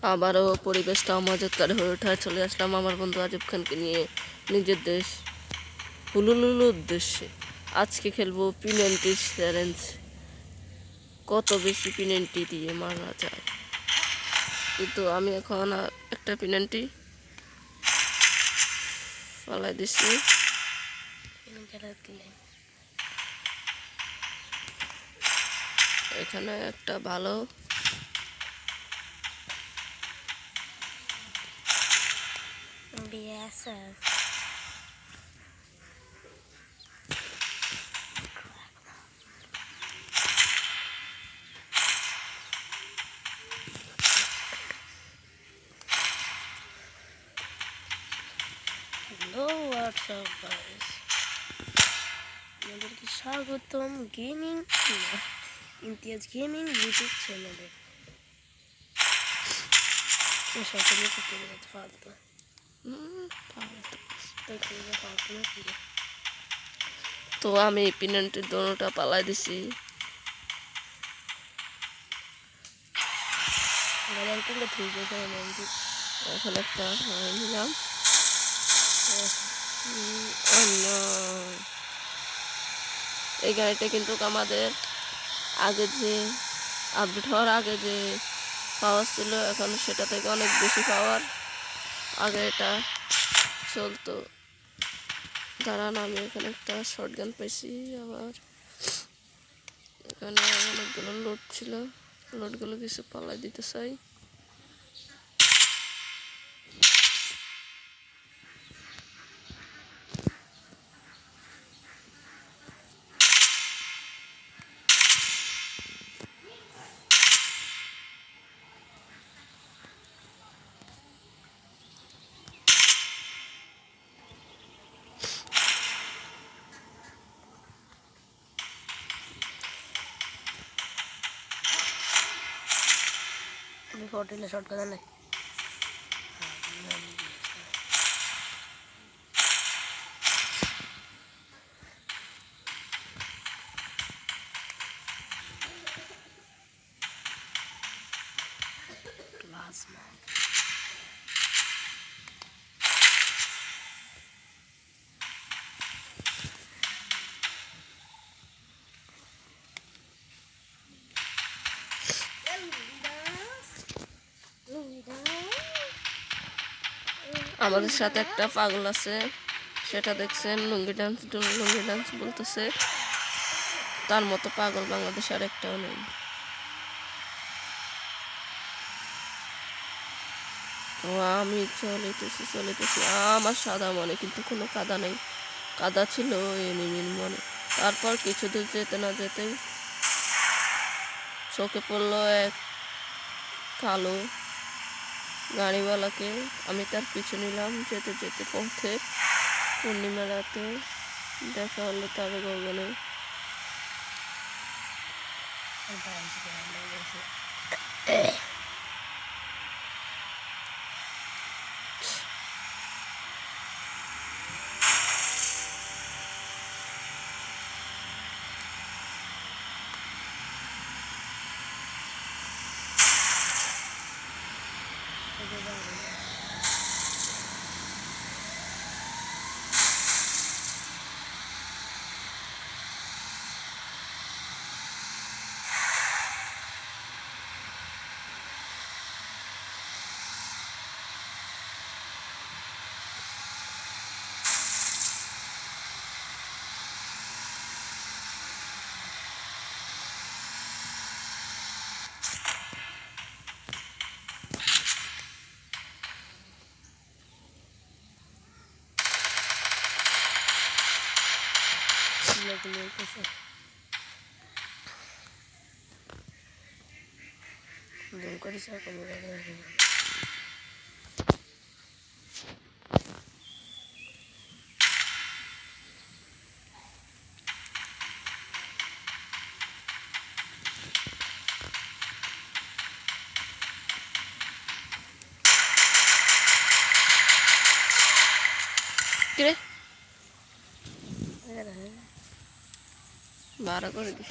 আবারও পরিবেশটাও মজাদার হয়ে ওঠায় চলে আসলাম আমার বন্ধু আজিব খানকে নিয়ে নিজের দেশ হুলুলুলুর উদ্দেশ্যে। আজকে খেলবো পিনেন্টি চ্যালেঞ্জ, কত বেশি পিনেন্টি দিয়ে মারা যায়। কিন্তু আমি এখন একটা পিনেন্টি পালাই দিচ্ছি। এখানে একটা ভালো হ্যালো হোয়াটসঅ্যাপ গাইস, আমাদেরকে স্বাগতম গেমিং ইমতিয়াজ গেমিং ইউটিউব চ্যানেলে। সকলে ফালতু তো আমি পিনেন্টির দোনোটা পালাই দিছি। এখন একটা নিলাম। এই গাড়িটা কিন্তু আমাদের আগে যে আপডেট হওয়ার আগে যে পাওয়ার ছিল, এখন সেটা থেকে অনেক বেশি পাওয়ার। আগে এটা চলতো। দাঁড়ান, আমি এখানে একটা শর্ট গান পাইছি। আবার এখানে অনেকগুলো লোড ছিল, লোডগুলো কিছু পালাই দিতে চাই। হোটেলে শর্ট কথা নাই। আমাদের সাথে একটা পাগল আছে, সেটা দেখছেন, লুঙ্গি ডান্স বলতেছে। তার মতো পাগল বাংলাদেশে আর একটাও নেই। তো আমি চলিতেছি আমার সাদা মনে, কিন্তু কোনো কাদা নেই। কাদা ছিল এনিমির মনে। তারপর কিছু দূর যেতে না যেতেই চোখে পড়লো এক কালো গাড়িওয়ালাকে। আমি তার পিছু নিলাম। যেতে যেতে পথে পূর্ণিমা রাতে দেখা হলো তার গগনে। কিরে ভাড়া করে দিস।